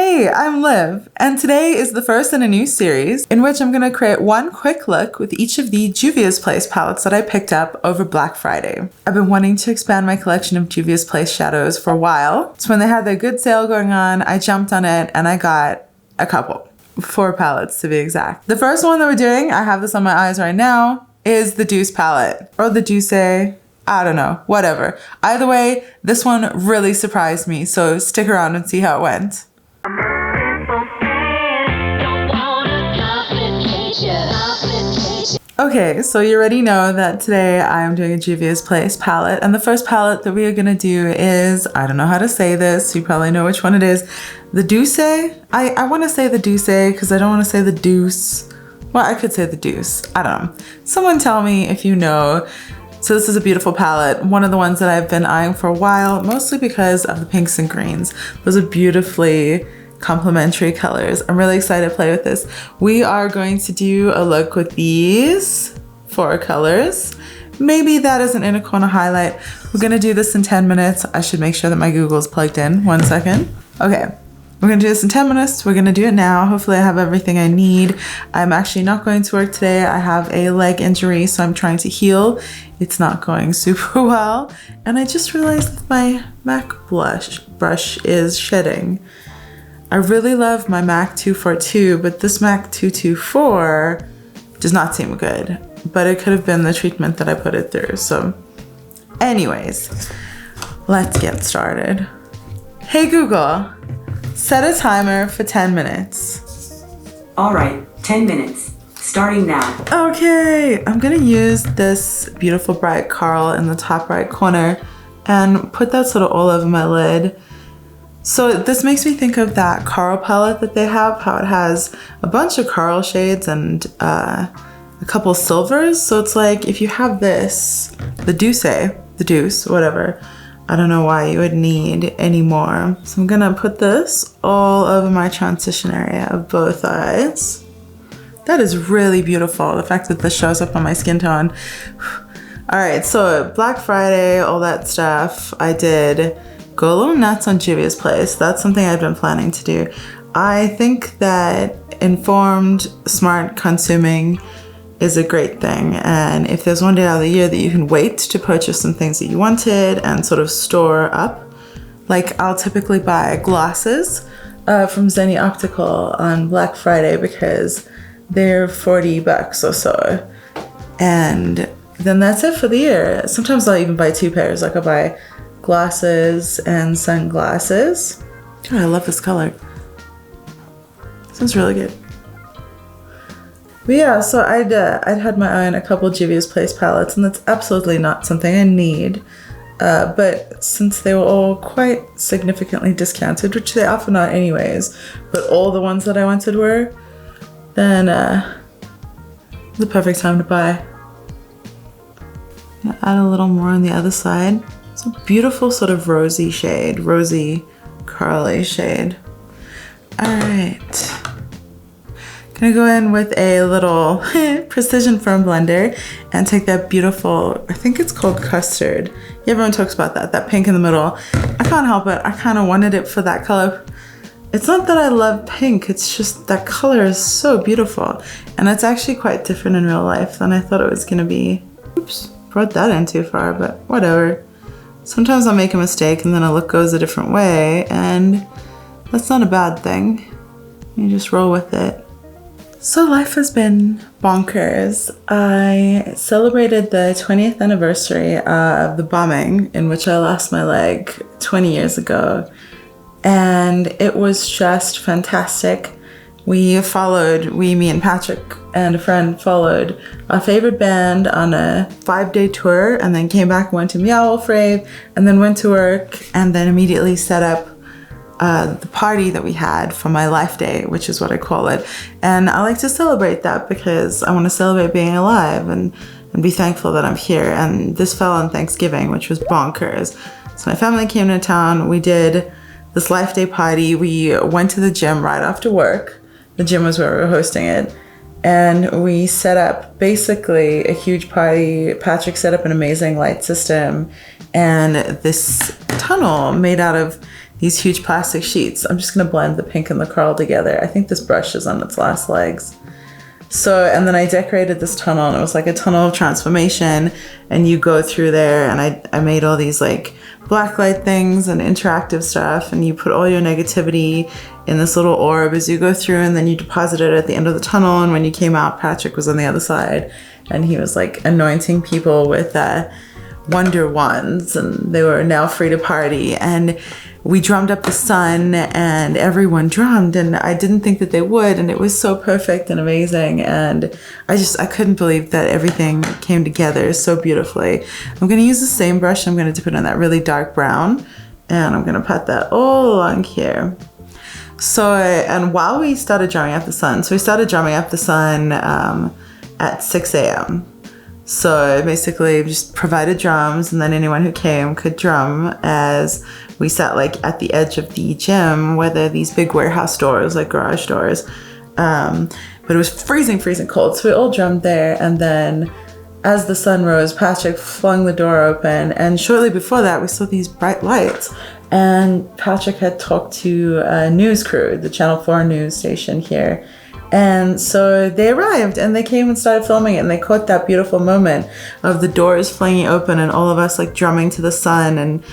Hey, I'm Liv, and today is the first in a new series in which I'm going to create one quick look with each of the Juvia's Place palettes that I picked up over Black Friday. I've been wanting to expand my collection of Juvia's Place shadows for a while, so when they had their good sale going on, I jumped on it and I got a couple. 4 palettes to be exact. The first one that we're doing, I have this on my eyes right now, is the Douce palette, or the Douce, I don't know, whatever. Either way, this one really surprised me, so stick around and see how it went. Okay, so you already know that today I am doing a Juvia's Place palette, and the first palette that we are gonna do is, I don't know how to say this, you probably know which one it is, the Douce. I wanna say the Douce because I don't wanna say the Douce. Well, I could say the Douce, I don't know. Someone tell me if you know. So this is a beautiful palette, one of the ones that I've been eyeing for a while, mostly because of the pinks and greens. Those are beautifully complementary colors. I'm really excited to play with this. We are going to do a look with these 4 colors. Maybe that isn't in a corner highlight. We're gonna do this in 10 minutes. I should make sure that my Google is plugged in. 1 second. Okay. We're gonna do this in 10 minutes. We're gonna do it now. Hopefully I have everything I need. I'm actually not going to work today. I have a leg injury, so I'm trying to heal. It's not going super well. And I just realized that my MAC brush is shedding. I really love my MAC 242, but this MAC 224 does not seem good. But it could have been the treatment that I put it through. So anyways, let's get started. Hey Google. Set a timer for 10 minutes. All right, 10 minutes, starting now. Okay, I'm gonna use this beautiful bright coral in the top right corner and put that sort of all over my lid. So this makes me think of that coral palette that they have, how it has a bunch of coral shades and a couple silvers. So it's like if you have this, the Douce, whatever, I don't know why you would need any more. So I'm gonna put this all over my transition area of both eyes. That is really beautiful, the fact that this shows up on my skin tone. All right, so Black Friday, all that stuff, I did go a little nuts on Juvia's Place. That's something I've been planning to do. I think that informed, smart consuming is a great thing, and if there's one day out of the year that you can wait to purchase some things that you wanted and sort of store up, like I'll typically buy glasses from Zenny Optical on Black Friday because they're $40 or so, and then that's it for the year. Sometimes I'll even buy 2 pairs, like I'll buy glasses and sunglasses. God, I love this color. Sounds really good. But yeah, so I'd had my eye on a couple Juvia's Place palettes, and that's absolutely not something I need. But since they were all quite significantly discounted, which they often are anyways, but all the ones that I wanted were, then the perfect time to buy. Add a little more on the other side. It's a beautiful sort of rosy shade, rosy corally shade. All right. Gonna go in with a little precision firm blender and take that beautiful, I think it's called custard. Yeah, everyone talks about that pink in the middle. I can't help it, I kind of wanted it for that color. It's not that I love pink, it's just that color is so beautiful. And it's actually quite different in real life than I thought it was gonna be. Oops, brought that in too far, but whatever. Sometimes I'll make a mistake and then a look goes a different way, and that's not a bad thing. You just roll with it. So life has been bonkers. I celebrated the 20th anniversary of the bombing in which I lost my leg 20 years ago. And it was just fantastic. Me and Patrick and a friend followed our favorite band on a 5-day tour, and then came back and went to Meow Wolf Rave, and then went to work, and then immediately set up the party that we had for my life day, which is what I call it. And I like to celebrate that because I want to celebrate being alive and be thankful that I'm here. And this fell on Thanksgiving, which was bonkers. So my family came to town. We did this life day party. We went to the gym right after work. The gym was where we were hosting it. And we set up basically a huge party. Patrick set up an amazing light system and this tunnel made out of these huge plastic sheets. I'm just gonna blend the pink and the coral together. I think this brush is on its last legs. So, and then I decorated this tunnel, and it was like a tunnel of transformation, and you go through there, and I made all these like blacklight things and interactive stuff, and you put all your negativity in this little orb as you go through, and then you deposit it at the end of the tunnel. And when you came out, Patrick was on the other side, and he was like anointing people with wonder wands, and they were now free to party. And we drummed up the sun, and everyone drummed, and I didn't think that they would, and it was so perfect and amazing. And I couldn't believe that everything came together so beautifully. I'm going to use the same brush. I'm going to dip it in that really dark brown, and I'm going to pat that all along here. So, and while we started drumming up the sun, so we started drumming up the sun at 6 a.m. So basically just provided drums, and then anyone who came could drum as we sat like at the edge of the gym where there are these big warehouse doors, like garage doors. But it was freezing cold. So we all drummed there. And then as the sun rose, Patrick flung the door open. And shortly before that, we saw these bright lights. And Patrick had talked to a news crew, the Channel 4 news station here. And so they arrived, and they came and started filming it, and they caught that beautiful moment of the doors flinging open and all of us like drumming to the sun. And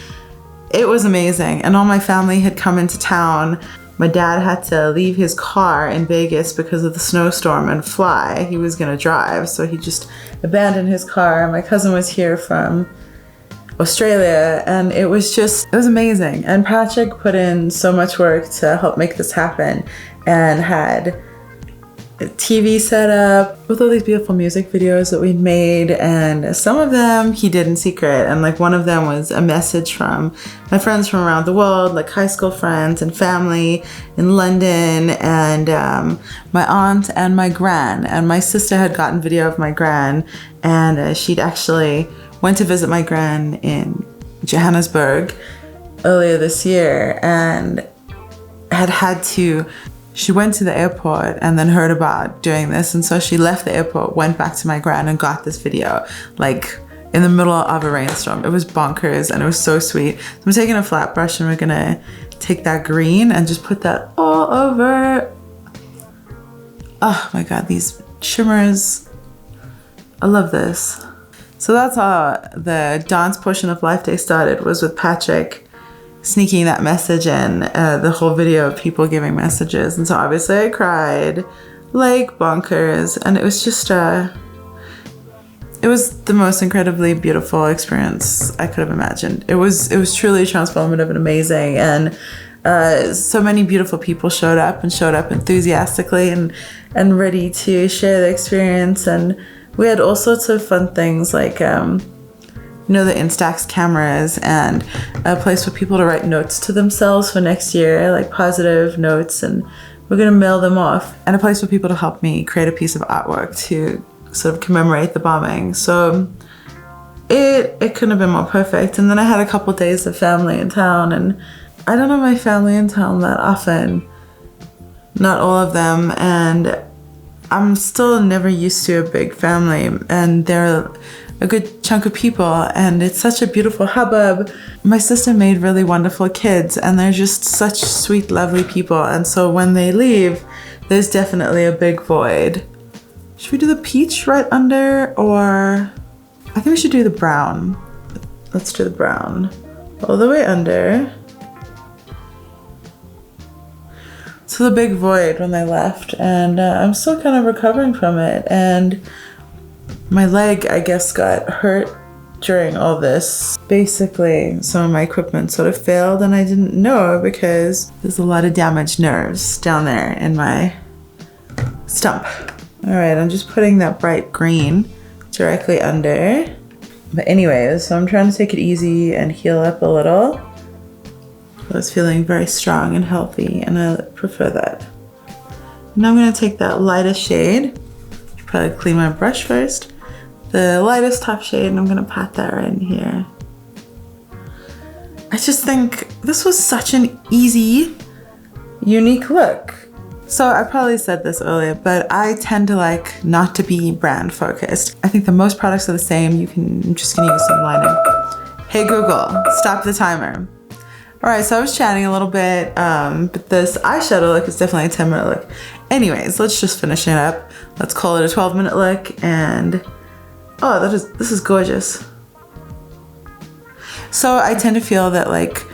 it was amazing. And all my family had come into town. My dad had to leave his car in Vegas because of the snowstorm and fly. He was gonna drive, so he just abandoned his car. My cousin was here from Australia, and it was amazing. And Patrick put in so much work to help make this happen, and had a TV set up with all these beautiful music videos that we'd made, and some of them he did in secret. And like one of them was a message from my friends from around the world, like high school friends and family in London, and my aunt and my gran. And my sister had gotten video of my gran, and she'd actually went to visit my gran in Johannesburg earlier this year, and she went to the airport and then heard about doing this. And so she left the airport, went back to my gran, and got this video like in the middle of a rainstorm. It was bonkers, and it was so sweet. So I'm taking a flat brush, and we're gonna take that green and just put that all over. Oh my God, these shimmers. I love this. So that's how the dance portion of Life Day started, was with Patrick sneaking that message in, the whole video of people giving messages. And so obviously I cried like bonkers, and it was just it was the most incredibly beautiful experience I could have imagined. It was truly transformative and amazing, and so many beautiful people showed up enthusiastically and ready to share the experience. And we had all sorts of fun things, like the Instax cameras, and a place for people to write notes to themselves for next year, like positive notes, and we're gonna mail them off, and a place for people to help me create a piece of artwork to sort of commemorate the bombing. So it couldn't have been more perfect. And then I had a couple days of family in town, and I don't have my family in town that often, not all of them, and I'm still never used to a big family, and they're a good chunk of people, and it's such a beautiful hubbub. My sister made really wonderful kids, and they're just such sweet, lovely people. And so when they leave, there's definitely a big void. Should we do the peach right under, or I think we should do the brown. Let's do the brown all the way under. So the big void when they left, and I'm still kind of recovering from it. And my leg, I guess, got hurt during all this. Basically, some of my equipment sort of failed, and I didn't know because there's a lot of damaged nerves down there in my stump. All right, I'm just putting that bright green directly under. But anyways, so I'm trying to take it easy and heal up a little. I was feeling very strong and healthy, and I prefer that. Now I'm gonna take that lightest shade. Should probably clean my brush first. The lightest top shade, and I'm gonna pat that right in here. I just think this was such an easy, unique look. So I probably said this earlier, but I tend to like not to be brand focused. I think the most products are the same. I'm just gonna use some lining. Hey Google, stop the timer. All right, so I was chatting a little bit, but this eyeshadow look is definitely a 10-minute look. Anyways, let's just finish it up. Let's call it a 12-minute look, and oh, this is gorgeous. So I tend to feel that like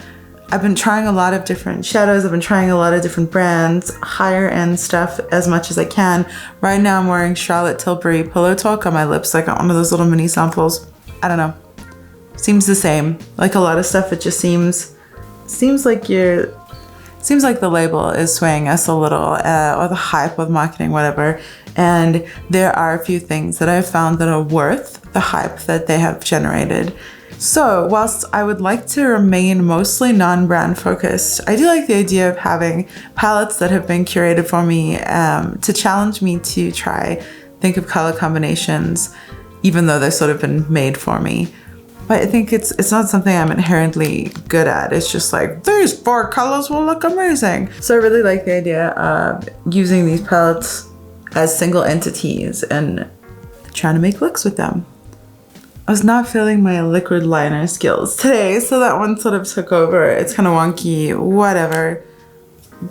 I've been trying a lot of different shadows. I've been trying a lot of different brands, higher end stuff as much as I can. Right now I'm wearing Charlotte Tilbury Pillow Talk on my lips. I got one of those little mini samples. I don't know. Seems the same. Like a lot of stuff, it just seems like the label is swaying us a little, or the hype with marketing, whatever. And there are a few things that I've found that are worth the hype that they have generated. So whilst I would like to remain mostly non-brand focused, I do like the idea of having palettes that have been curated for me to challenge me to think of color combinations, even though they've sort of been made for me. But I think it's not something I'm inherently good at. It's just like, these 4 colors will look amazing. So I really like the idea of using these palettes as single entities and trying to make looks with them. I was not feeling my liquid liner skills today, so that one sort of took over. It's kind of wonky, whatever.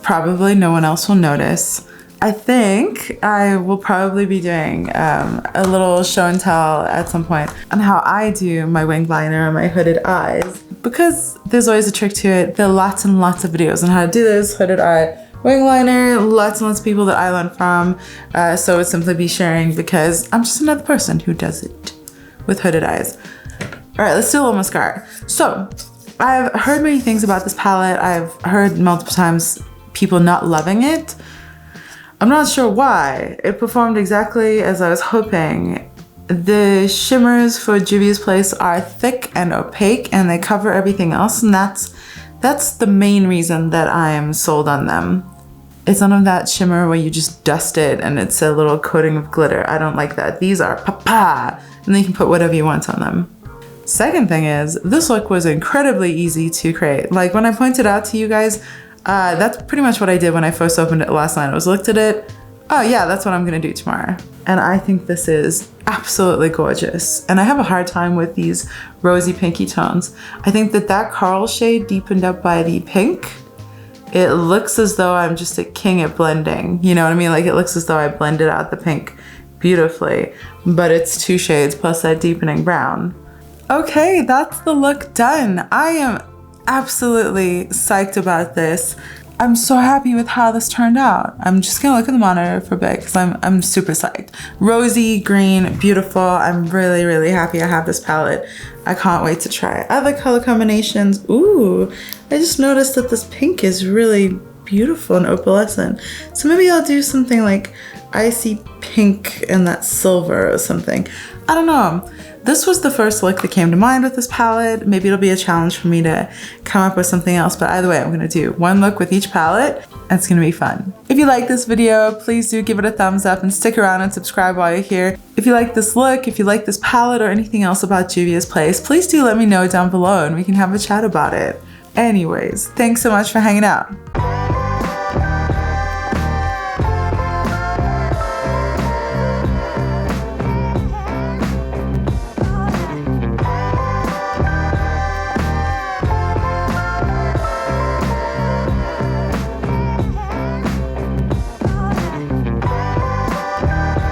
Probably no one else will notice. I think I will probably be doing a little show and tell at some point on how I do my wing liner and my hooded eyes, because there's always a trick to it. There are lots and lots of videos on how to do this hooded eye wing liner, lots and lots of people that I learned from, so I would simply be sharing because I'm just another person who does it with hooded eyes. All right, let's do a little mascara. So I've heard many things about this palette. I've heard multiple times people not loving it. I'm not sure why. It performed exactly as I was hoping. The shimmers for Juvia's Place are thick and opaque and they cover everything else, and that's the main reason that I am sold on them. It's none of that shimmer where you just dust it and it's a little coating of glitter. I don't like that. These are pa-pa, and then you can put whatever you want on them. Second thing is, this look was incredibly easy to create. Like when I pointed out to you guys, that's pretty much what I did when I first opened it last night. I looked at it, oh yeah, that's what I'm gonna do tomorrow. And I think this is absolutely gorgeous. And I have a hard time with these rosy pinky tones. I think that coral shade deepened up by the pink, it looks as though I'm just a king at blending. You know what I mean? Like it looks as though I blended out the pink beautifully, but it's 2 shades plus that deepening brown. Okay, that's the look done. I am absolutely psyched about this. I'm so happy with how this turned out. I'm just gonna look at the monitor for a bit because I'm super psyched. Rosy, green, beautiful. I'm really, really happy I have this palette. I can't wait to try other color combinations. Ooh, I just noticed that this pink is really beautiful and opalescent. So maybe I'll do something like icy pink and that silver or something. I don't know. This was the first look that came to mind with this palette. Maybe it'll be a challenge for me to come up with something else, but either way, I'm gonna do one look with each palette. It's gonna be fun. If you like this video, please do give it a thumbs up and stick around and subscribe while you're here. If you like this look, if you like this palette or anything else about Juvia's Place, please do let me know down below and we can have a chat about it. Anyways, thanks so much for hanging out.